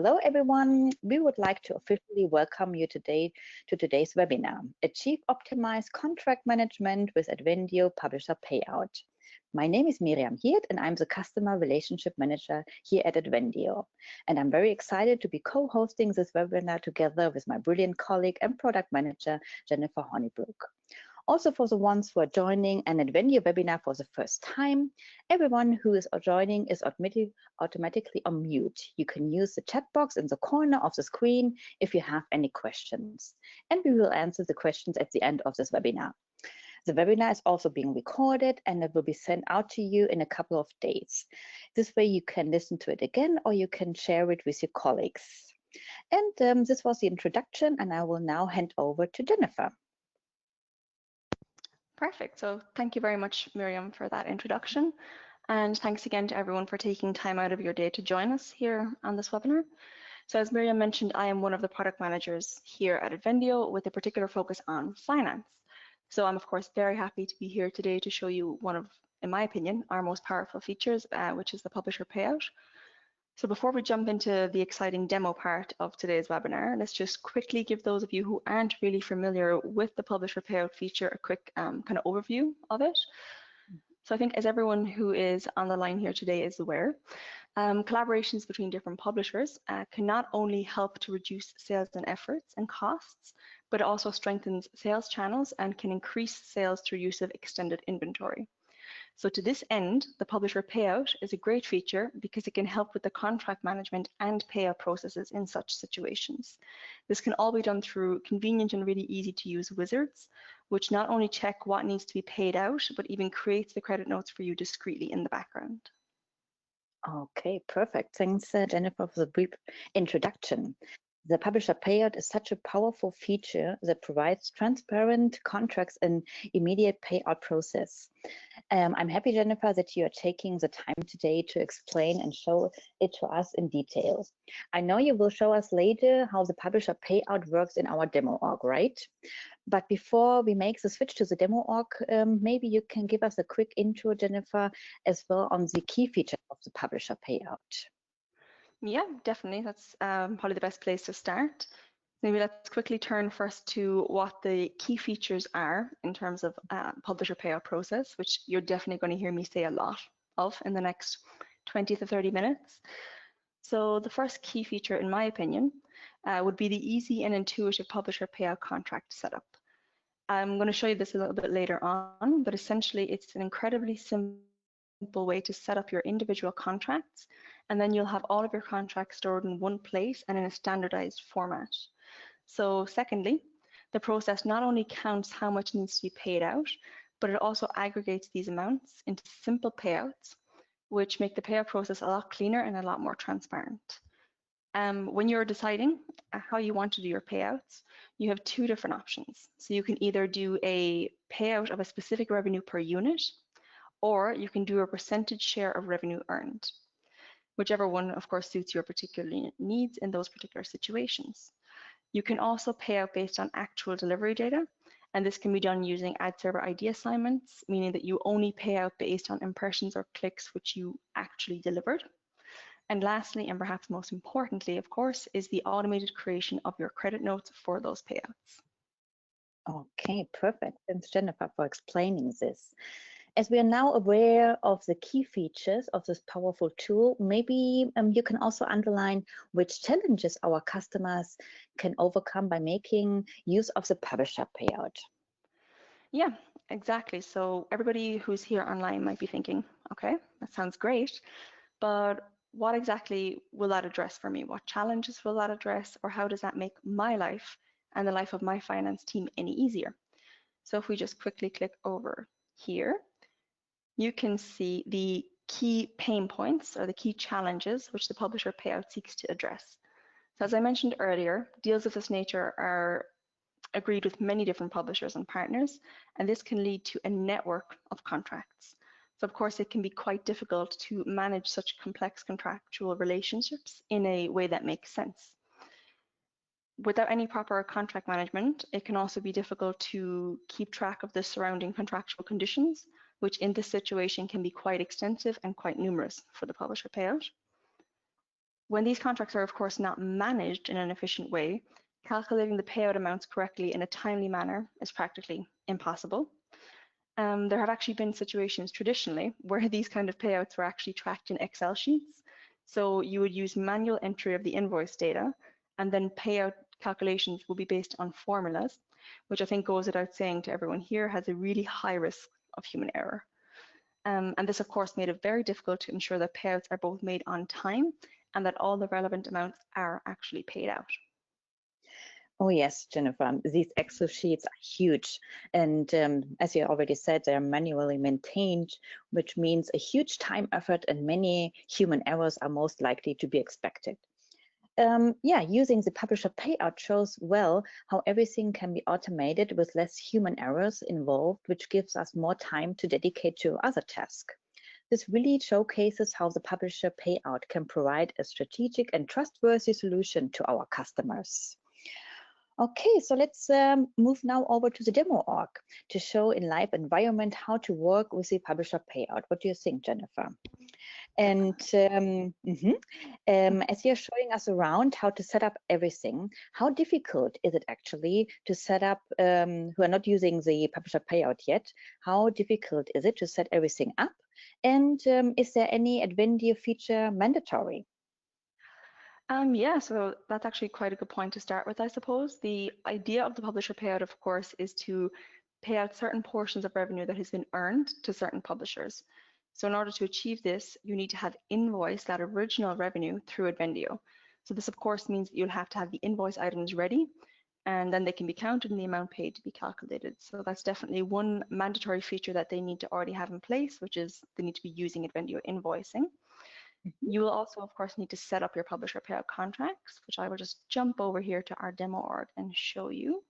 Hello, everyone. We would like to officially welcome you today to today's webinar, Achieve Optimized Contract Management with ADvendio Publisher Payout. My name is Myriam Hirt, and I'm the Customer Relationship Manager here at ADvendio. And I'm very excited to be co-hosting this webinar together with my brilliant colleague and product manager, Jennifer Hornibrook. Also, for the ones who are joining an ADvendio webinar for the first time, everyone who is joining is automatically on mute. You can use the chat box in the corner of the screen if you have any questions. And we will answer the questions at the end of this webinar. The webinar is also being recorded and it will be sent out to you in a couple of days. This way you can listen to it again or you can share it with your colleagues. And this was the introduction, and I will now hand over to Jennifer. Perfect. So thank you very much, Myriam, for that introduction. And thanks again to everyone for taking time out of your day to join us here on this webinar. So as Myriam mentioned, I am one of the product managers here at ADvendio with a particular focus on finance. So I'm, of course, very happy to be here today to show you one of, in my opinion, our most powerful features, which is the publisher payout. So before we jump into the exciting demo part of today's webinar, let's just quickly give those of you who aren't really familiar with the publisher payout feature a quick kind of overview of it. So I think as everyone who is on the line here today is aware, collaborations between different publishers can not only help to reduce sales and efforts and costs, but it also strengthens sales channels and can increase sales through use of extended inventory. So to this end, the publisher payout is a great feature because it can help with the contract management and payout processes in such situations. This can all be done through convenient and really easy to use wizards, which not only check what needs to be paid out, but even creates the credit notes for you discreetly in the background. Okay, perfect. Thanks, Jennifer, for the brief introduction. The publisher payout is such a powerful feature that provides transparent contracts and immediate payout process. I'm happy, Jennifer, that you are taking the time today to explain and show it to us in detail. I know you will show us later how the publisher payout works in our demo org, right? But before we make the switch to the demo org, maybe you can give us a quick intro, Jennifer, as well on the key features of the publisher payout. Yeah, definitely. That's probably the best place to start. Maybe let's quickly turn first to what the key features are in terms of publisher payout process, which you're definitely going to hear me say a lot of in the next 20 to 30 minutes. So the first key feature, in my opinion, would be the easy and intuitive publisher payout contract setup. I'm going to show you this a little bit later on, but essentially it's an incredibly simple way to set up your individual contracts, and then you'll have all of your contracts stored in one place and in a standardized format. So secondly, the process not only counts how much needs to be paid out, but it also aggregates these amounts into simple payouts, which make the payout process a lot cleaner and a lot more transparent. When you're deciding how you want to do your payouts, you have two different options. So you can either do a payout of a specific revenue per unit, or you can do a percentage share of revenue earned. Whichever one, of course, suits your particular needs in those particular situations. You can also pay out based on actual delivery data, and this can be done using ad server ID assignments, meaning that you only pay out based on impressions or clicks which you actually delivered. And lastly, and perhaps most importantly, of course, is the automated creation of your credit notes for those payouts. Okay, perfect. Thanks, Jennifer, for explaining this. As we are now aware of the key features of this powerful tool, maybe you can also underline which challenges our customers can overcome by making use of the publisher payout. Yeah, exactly. So everybody who's here online might be thinking, okay, that sounds great, but what exactly will that address for me? What challenges will that address, or how does that make my life and the life of my finance team any easier? So if we just quickly click over here, you can see the key pain points or the key challenges which the publisher payout seeks to address. So as I mentioned earlier, deals of this nature are agreed with many different publishers and partners, and this can lead to a network of contracts. So of course, it can be quite difficult to manage such complex contractual relationships in a way that makes sense. Without any proper contract management, it can also be difficult to keep track of the surrounding contractual conditions, which in this situation can be quite extensive and quite numerous for the publisher payout. When these contracts are, of course, not managed in an efficient way, calculating the payout amounts correctly in a timely manner is practically impossible. There have actually been situations traditionally where these kind of payouts were actually tracked in Excel sheets. So you would use manual entry of the invoice data, and then payout calculations will be based on formulas, which I think goes without saying to everyone here has a really high risk of human error. And this, of course, made it very difficult to ensure that payouts are both made on time and that all the relevant amounts are actually paid out. Oh yes, Jennifer, these Excel sheets are huge. And as you already said, they're manually maintained, which means a huge time effort and many human errors are most likely to be expected. Yeah, using the publisher payout shows well how everything can be automated with less human errors involved, which gives us more time to dedicate to other tasks. This really showcases how the publisher payout can provide a strategic and trustworthy solution to our customers. Okay, so let's move now over to the demo org to show in live environment how to work with the publisher payout. What do you think, Jennifer? And as you're showing us around how to set up everything, how difficult is it actually to set up, who are not using the publisher payout yet, how difficult is it to set everything up? And is there any ADvendio feature mandatory? Yeah, so that's actually quite a good point to start with, I suppose. The idea of the publisher payout, of course, is to pay out certain portions of revenue that has been earned to certain publishers. So in order to achieve this, you need to have invoiced that original revenue through ADvendio. So this, of course, means that you'll have to have the invoice items ready, and then they can be counted and the amount paid to be calculated. So that's definitely one mandatory feature that they need to already have in place, which is they need to be using ADvendio invoicing. You will also, of course, need to set up your publisher payout contracts, which I will just jump over here to our demo org and show you.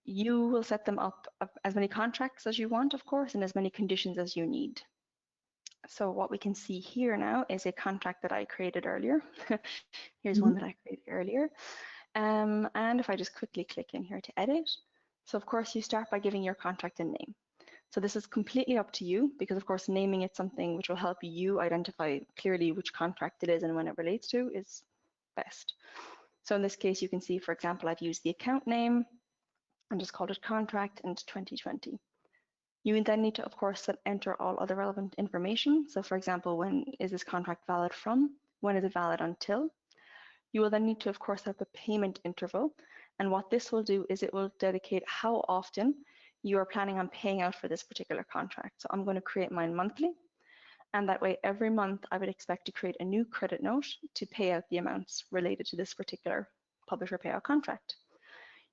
You will set them up as many contracts as you want, of course, and as many conditions as you need. So what we can see here now is a contract that I created earlier. Here's one that I created earlier. And if I just quickly click in here to edit, so of course you start by giving your contract a name. So this is completely up to you because of course naming it something which will help you identify clearly which contract it is and when it relates to is best. So in this case, you can see, for example, I've used the account name and just called it contract and 2020. You then need to, of course, enter all other relevant information. So for example, when is this contract valid from? When is it valid until? You will then need to, of course, have a payment interval. And what this will do is it will dedicate how often you are planning on paying out for this particular contract. So I'm going to create mine monthly. And that way, every month, I would expect to create a new credit note to pay out the amounts related to this particular publisher payout contract.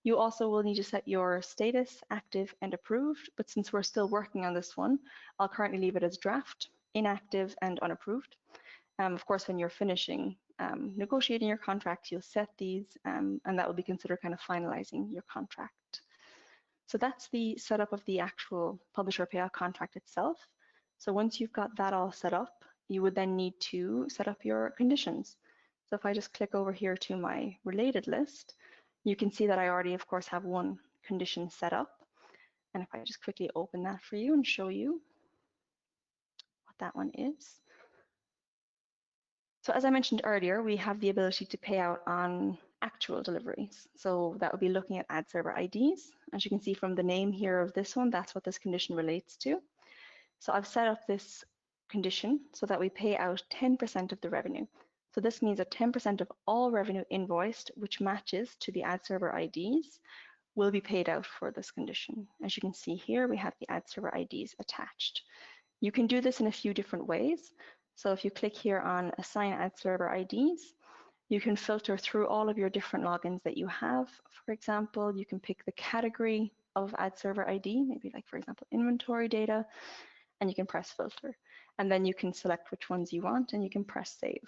You also will need to set your status, active and approved, but since we're still working on this one, I'll currently leave it as draft, inactive and unapproved. Of course, when you're finishing negotiating your contract, you'll set these and that will be considered kind of finalizing your contract. So that's the setup of the actual publisher payout contract itself. So once you've got that all set up, you would then need to set up your conditions. So if I just click over here to my related list, you can see that I already, of course, have one condition set up. And if I just quickly open that for you and show you what that one is. So as I mentioned earlier, we have the ability to pay out on actual deliveries. So that would be looking at ad server IDs. As you can see from the name here of this one, that's what this condition relates to. So I've set up this condition so that we pay out 10% of the revenue. So this means that 10% of all revenue invoiced, which matches to the ad server IDs, will be paid out for this condition. As you can see here, we have the ad server IDs attached. You can do this in a few different ways. So if you click here on assign ad server IDs, you can filter through all of your different logins that you have. For example, you can pick the category of ad server ID, maybe like, for example, inventory data, and you can press filter. And then you can select which ones you want and you can press save.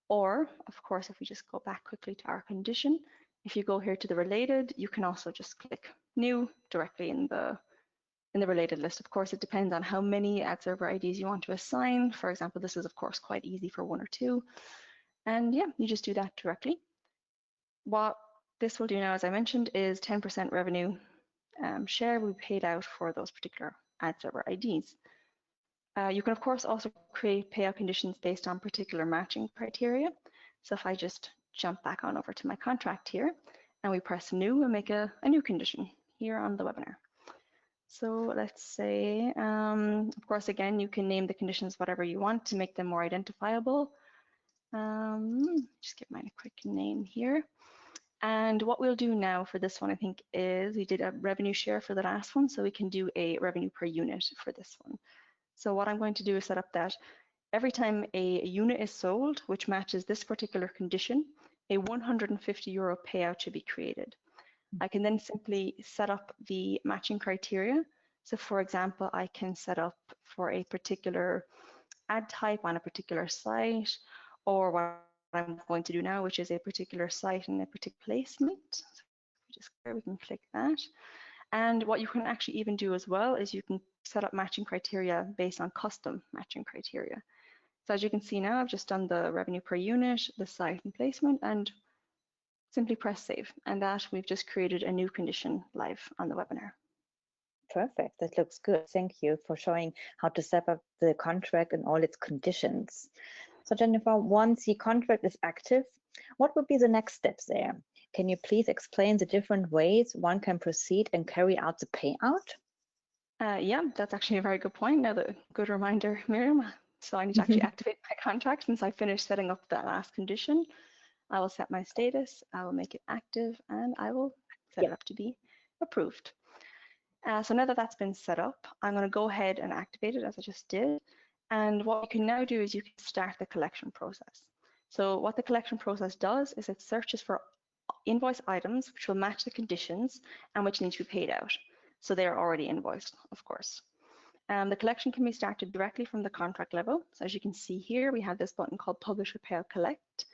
Or, of course, if we just go back quickly to our condition, if you go here to the related, you can also just click new directly in the related list. Of course, it depends on how many ad server IDs you want to assign. For example, this is, of course, quite easy for 1 or 2. And yeah, you just do that directly. What this will do now, as I mentioned, is 10% revenue share will be paid out for those particular ad server IDs. You can, of course, also create payout conditions based on particular matching criteria. So if I just jump back on over to my contract here, and we press new, we'll make a new condition here on the webinar. So let's say, of course, again, you can name the conditions whatever you want to make them more identifiable. Just give mine a quick name here. And what we'll do now for this one, I think, is we did a revenue share for the last one, so we can do a revenue per unit for this one. So what I'm going to do is set up that every time a unit is sold, which matches this particular condition, a €150 payout should be created. I can then simply set up the matching criteria. So for example, I can set up for a particular ad type on a particular site, or what I'm going to do now, which is a particular site and a particular placement. So just we can click that. And what you can actually even do as well is you can set up matching criteria based on custom matching criteria. So as you can see now, I've just done the revenue per unit, the site and placement, and simply press save. And that we've just created a new condition live on the webinar. Perfect, that looks good. Thank you for showing how to set up the contract and all its conditions. So Jennifer, once the contract is active, what would be the next steps there? Can you please explain the different ways one can proceed and carry out the payout? Yeah, that's actually a very good point. Now, good reminder, Myriam. So I need to actually activate my contract. Since I finished setting up that last condition, I will set my status, I will make it active, and I will set it up to be approved. So now that that's been set up, I'm going to go ahead and activate it as I just did. And what you can now do is you can start the collection process. So what the collection process does is it searches for invoice items which will match the conditions and which need to be paid out. So they are already invoiced, of course. The collection can be started directly from the contract level. So as you can see here, we have this button called Publisher Payout Collect.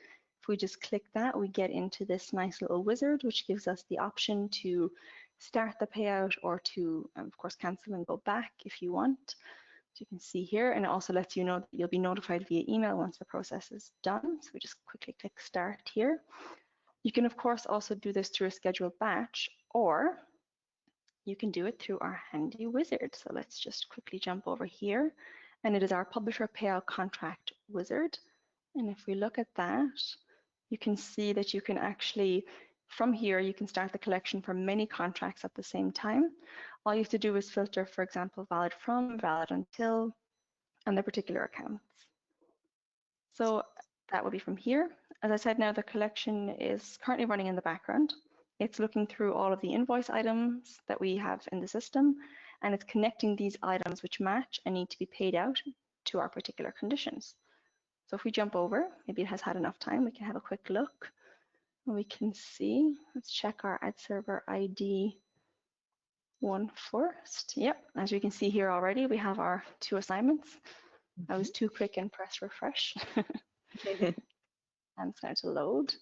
If we just click that, we get into this nice little wizard, which gives us the option to start the payout or to, of course, cancel and go back if you want. As you can see here, and it also lets you know that you'll be notified via email once the process is done. So we just quickly click start here. You can, of course, also do this through a scheduled batch, or you can do it through our handy wizard. So let's just quickly jump over here, and it is our Publisher Payout Contract wizard. And if we look at that, you can see that you can actually, from here, you can start the collection for many contracts at the same time. All you have to do is filter, for example, valid from, valid until, and the particular accounts. So that will be from here. As I said, now the collection is currently running in the background. It's looking through all of the invoice items that we have in the system, and it's connecting these items which match and need to be paid out to our particular conditions. So if we jump over, maybe it has had enough time, we can have a quick look. We can see, let's check our ad server ID one first. Yep, as you can see here already, we have our 2 assignments. I was too quick and press refresh. And it's now to load.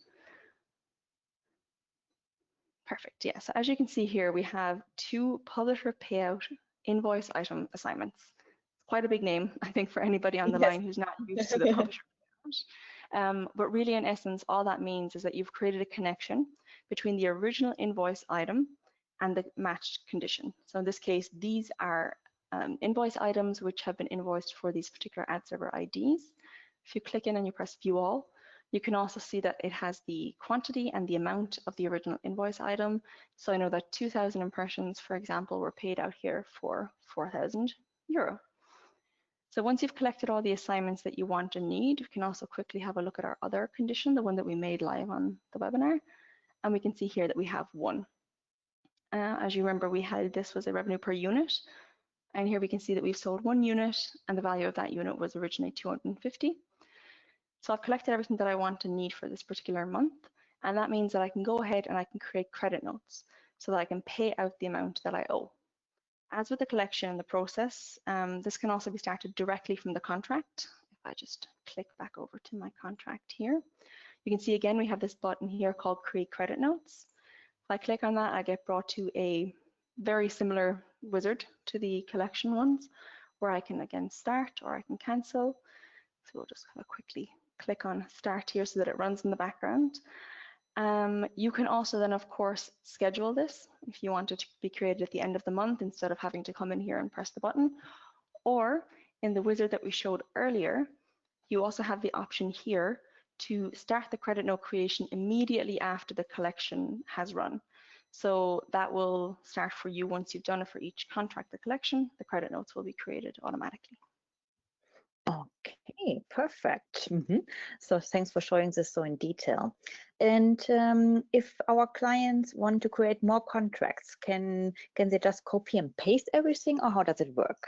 Perfect, yeah, so as you can see here, we have 2 publisher payout invoice item assignments. It's quite a big name, I think, for anybody on the line who's not used to the publisher payout. But really, in essence, all that means is that you've created a connection between the original invoice item and the matched condition. So in this case, these are invoice items which have been invoiced for these particular ad server IDs. If you click in and you press view all, you can also see that it has the quantity and the amount of the original invoice item. So I know that 2,000 impressions, for example, were paid out here for €4,000. So once you've collected all the assignments that you want and need, you can also quickly have a look at our other condition, the one that we made live on the webinar. And we can see here that we have 1. As you remember, we had this was a revenue per unit. And here we can see that we've sold 1 unit, and the value of that unit was originally 250. So I've collected everything that I want and need for this particular month, and that means that I can go ahead and I can create credit notes so that I can pay out the amount that I owe. As with the collection and the process, this can also be started directly from the contract. If I just click back over to my contract here, you can see again we have this button here called Create Credit Notes. If I click on that, I get brought to a very similar wizard to the collection ones, where I can again start or I can cancel. So we'll just kind of quickly click on start here so that it runs in the background. You can also then, of course, schedule this if you want it to be created at the end of the month instead of having to come in here and press the button. Or in the wizard that we showed earlier, you also have the option here to start the credit note creation immediately after the collection has run. So that will start for you once you've done it for each contract, the collection, the credit notes will be created automatically. Okay, perfect. So thanks for showing this so in detail. And if our clients want to create more contracts, can they just copy and paste everything, or how does it work?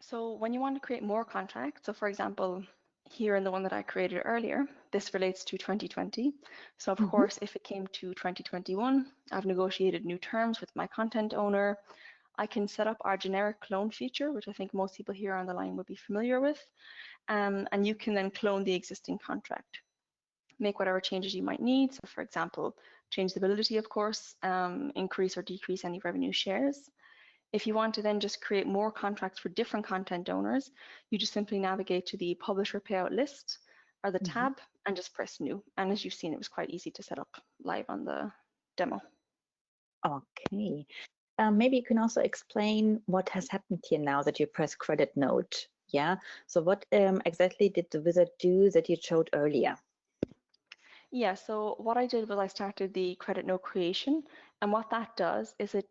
So when you want to create more contracts, so for example, here in the one that I created earlier, this relates to 2020. So of course, if it came to 2021, I've negotiated new terms with my content owner. I can set up our generic clone feature, which I think most people here on the line would be familiar with. And you can then clone the existing contract, make whatever changes you might need. So for example, change the validity, of course, increase or decrease any revenue shares. If you want to then just create more contracts for different content owners, you just simply navigate to the publisher payout list or the tab and just press new. And as you've seen, it was quite easy to set up live on the demo. Okay. Maybe you can also explain what has happened here now that you press credit note. Yeah. So what exactly did the wizard do that you showed earlier? Yeah, so what I did was I started the credit note creation, and what that does is it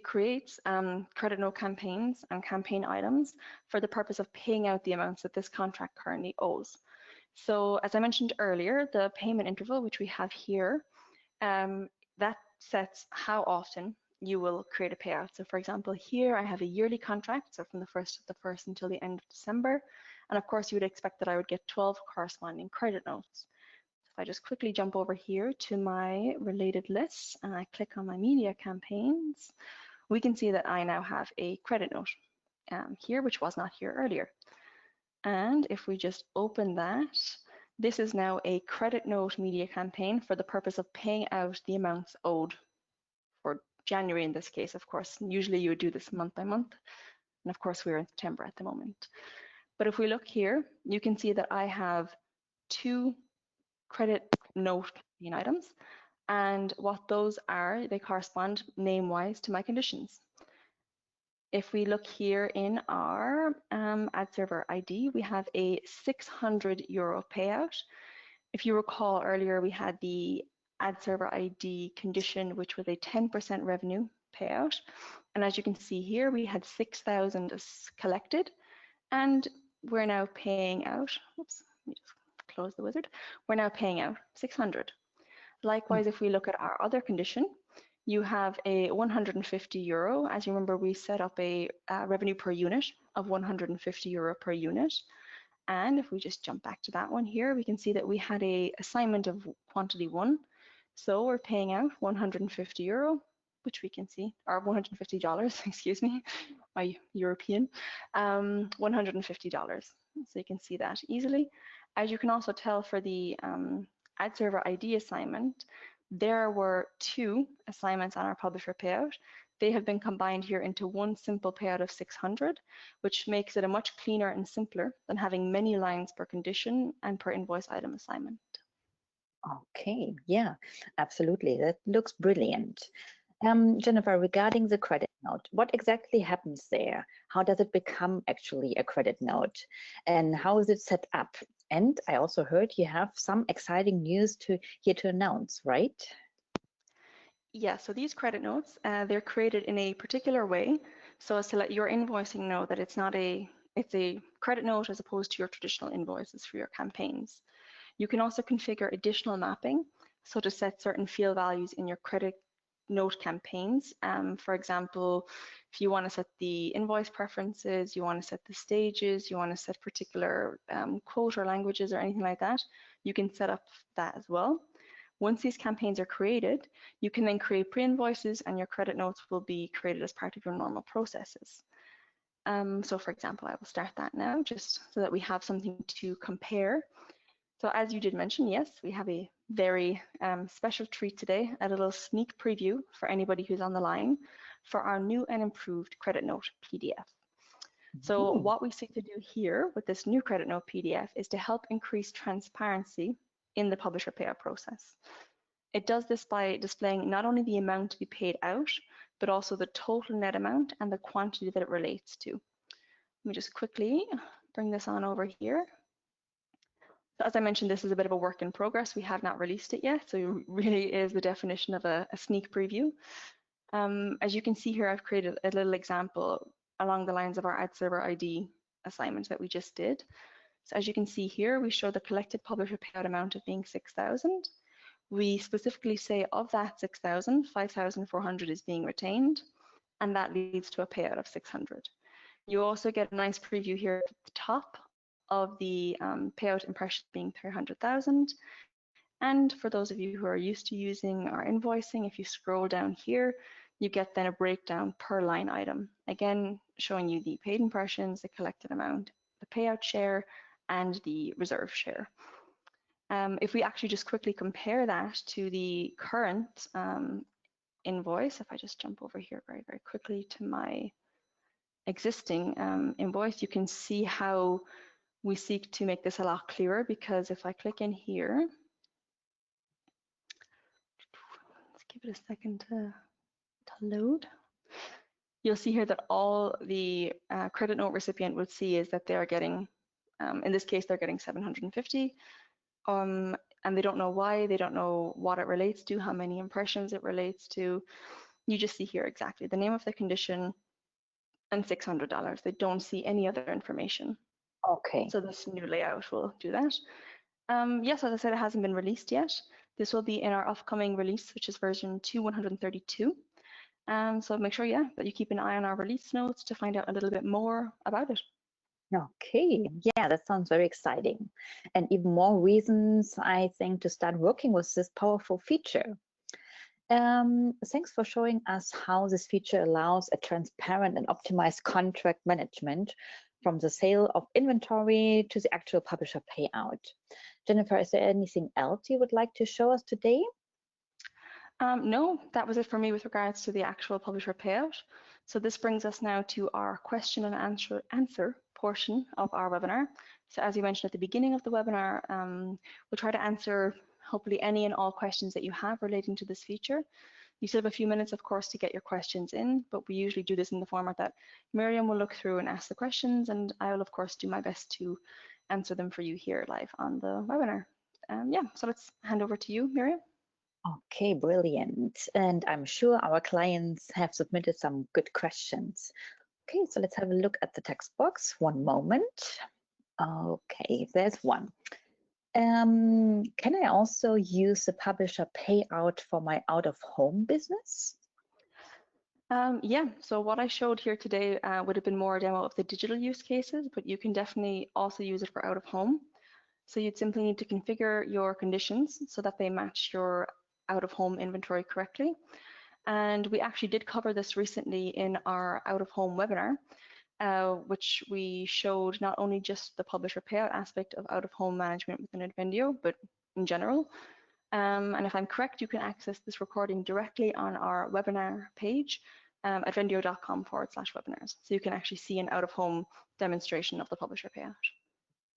creates credit note campaigns and campaign items for the purpose of paying out the amounts that this contract currently owes. So as I mentioned earlier, the payment interval, which we have here, that sets how often you will create a payout. So for example, here I have a yearly contract, so from the 1st of the 1st until the end of December. And of course, you would expect that I would get 12 corresponding credit notes. If I just quickly jump over here to my related lists and I click on my media campaigns, we can see that I now have a credit note here, which was not here earlier. And if we just open that, this is now a credit note media campaign for the purpose of paying out the amounts owed for January in this case, of course. Usually you would do this month by month. And of course, we're in September at the moment. But if we look here, you can see that I have 2 credit note campaign items, and what those are, they correspond name-wise to my conditions. If we look here in our ad server ID, we have a €600 payout. If you recall earlier, we had the ad server ID condition, which was a 10% revenue payout. And as you can see here, we had 6,000 collected, and we're now paying out, oops, let me just close the wizard, we're now paying out 600. Likewise, if we look at our other condition, you have a €150. As you remember, we set up a revenue per unit of €150 per unit. And if we just jump back to that one here, we can see that we had a assignment of quantity 1. So we're paying out €150, which we can see, or $150, excuse me, my European, $150. So you can see that easily. As you can also tell for the ad server ID assignment, there were 2 assignments on our publisher payout. They have been combined here into one simple payout of 600, which makes it a much cleaner and simpler than having many lines per condition and per invoice item assignment. Okay, yeah, absolutely. That looks brilliant. Jennifer, regarding the credit note, what exactly happens there? How does it become actually a credit note? And how is it set up? And I also heard you have some exciting news here to announce, right? Yeah, so these credit notes, they're created in a particular way so as to let your invoicing know that it's a credit note as opposed to your traditional invoices for your campaigns. You can also configure additional mapping, so to set certain field values in your credit note campaigns. For example, if you want to set the invoice preferences, you want to set the stages, you want to set particular quote or languages or anything like that, you can set up that as well. Once these campaigns are created, you can then create pre-invoices and your credit notes will be created as part of your normal processes. So for example, I will start that now just so that we have something to compare. So as you did mention, yes, we have a very special treat today, a little sneak preview for anybody who's on the line for our new and improved credit note PDF. So what we seek to do here with this new credit note PDF is to help increase transparency in the publisher payout process. It does this by displaying not only the amount to be paid out, but also the total net amount and the quantity that it relates to. Let me just quickly bring this on over here. So as I mentioned, this is a bit of a work in progress. We have not released it yet, so it really is the definition of a sneak preview. As you can see here, I've created a little example along the lines of our ad server ID assignment that we just did. So as you can see here, we show the collected publisher payout amount of being 6,000. We specifically say of that 6,000, 5,400 is being retained, and that leads to a payout of 600. You also get a nice preview here at the top of the payout impression being 300,000. And for those of you who are used to using our invoicing, if you scroll down here, you get then a breakdown per line item. Again, showing you the paid impressions, the collected amount, the payout share, and the reserve share. If we actually just quickly compare that to the current invoice, if I just jump over here very, very quickly to my existing invoice, you can see how we seek to make this a lot clearer, because if I click in here, let's give it a second to load. You'll see here that all the credit note recipient would see is that they are getting, in this case, they're getting 750. And they don't know why, they don't know what it relates to, how many impressions it relates to. You just see here exactly the name of the condition and $600. They don't see any other information. Okay. So this new layout will do that. Yes, as I said, it hasn't been released yet. This will be in our upcoming release, which is version 2.132. So make sure, that you keep an eye on our release notes to find out a little bit more about it. Okay, yeah, that sounds very exciting. And even more reasons, I think, to start working with this powerful feature. Thanks for showing us how this feature allows a transparent and optimized contract management from the sale of inventory to the actual publisher payout. Jennifer, is there anything else you would like to show us today? No, that was it for me with regards to the actual publisher payout. So this brings us now to our question and answer portion of our webinar. So as you mentioned at the beginning of the webinar, we'll try to answer hopefully any and all questions that you have relating to this feature. You still have a few minutes, of course, to get your questions in, but we usually do this in the format that Myriam will look through and ask the questions, and I will, of course, do my best to answer them for you here live on the webinar. So let's hand over to you, Myriam. Okay, brilliant. And I'm sure our clients have submitted some good questions. Okay, so let's have a look at the text box. One moment. Okay, there's one. Can I also use the publisher payout for my out-of-home business? So what I showed here today would have been more a demo of the digital use cases, but you can definitely also use it for out-of-home. So you'd simply need to configure your conditions so that they match your out-of-home inventory correctly. And we actually did cover this recently in our out-of-home webinar, which we showed not only just the publisher payout aspect of out-of-home management within ADvendio, but in general. And if I'm correct, you can access this recording directly on our webinar page, advendio.com/webinars. So you can actually see an out-of-home demonstration of the publisher payout.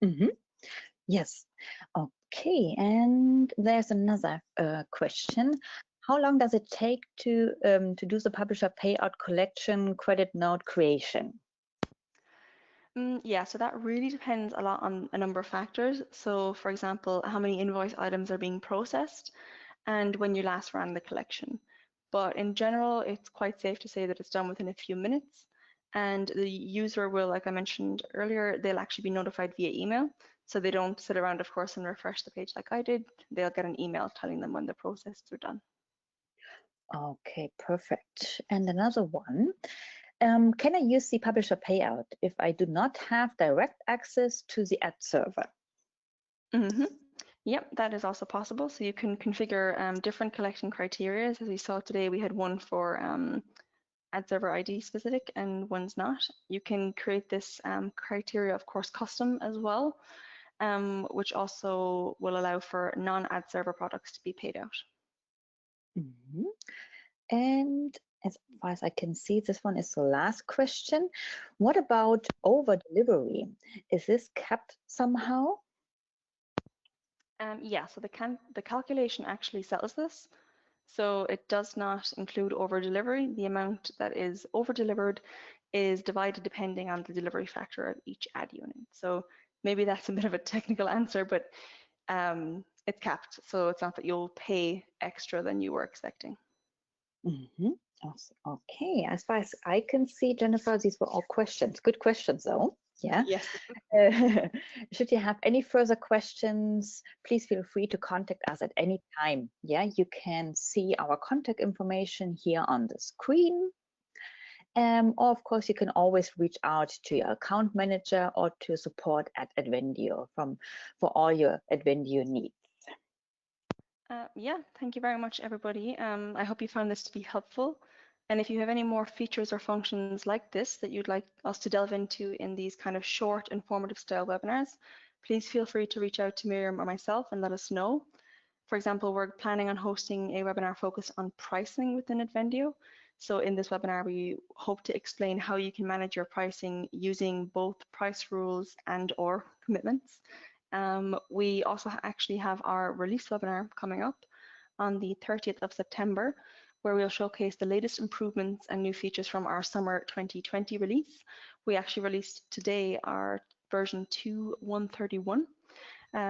Mm-hmm. Yes. Okay. And there's another question. How long does it take to do the publisher payout collection credit note creation? So that really depends a lot on a number of factors. So for example, how many invoice items are being processed and when you last ran the collection. But in general, it's quite safe to say that it's done within a few minutes. And the user will, like I mentioned earlier, they'll actually be notified via email. So they don't sit around, of course, and refresh the page like I did. They'll get an email telling them when the processes are done. Okay, perfect. And another one. Can I use the publisher payout if I do not have direct access to the ad server? Yep, that is also possible. So you can configure different collection criteria. As we saw today, we had one for ad server ID specific and one's not. You can create this criteria, of course, custom as well, which also will allow for non-ad server products to be paid out. Mm-hmm. And as far as I can see, this one is the last question. What about over delivery? Is this capped somehow? So the calculation actually settles this. So it does not include over delivery. The amount that is over delivered is divided depending on the delivery factor of each ad unit. So maybe that's a bit of a technical answer, but it's capped. So it's not that you'll pay extra than you were expecting. Okay, as far as I can see, Jennifer, these were all questions. Good questions, though. Yeah. Yes. Should you have any further questions, please feel free to contact us at any time. Yeah, you can see our contact information here on the screen. Or of course, you can always reach out to your account manager or to support at ADvendio for all your ADvendio needs. Yeah, thank you very much, everybody. I hope you found this to be helpful. And if you have any more features or functions like this that you'd like us to delve into in these kind of short, informative style webinars, please feel free to reach out to Myriam or myself and let us know. For example, we're planning on hosting a webinar focused on pricing within ADvendio. So in this webinar, we hope to explain how you can manage your pricing using both price rules and/or commitments. We also actually have our release webinar coming up on the 30th of September, where we'll showcase the latest improvements and new features from our summer 2020 release. We actually released today our version 2.131.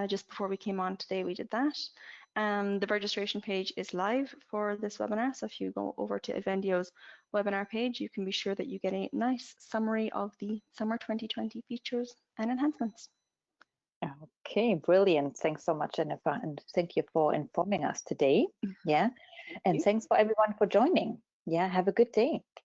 Just before we came on today, we did that. The registration page is live for this webinar. So if you go over to ADvendio's webinar page, you can be sure that you get a nice summary of the summer 2020 features and enhancements. Okay, brilliant. Thanks so much, Jennifer. And thank you for informing us today. Yeah. And thanks for everyone for joining. Yeah. Have a good day.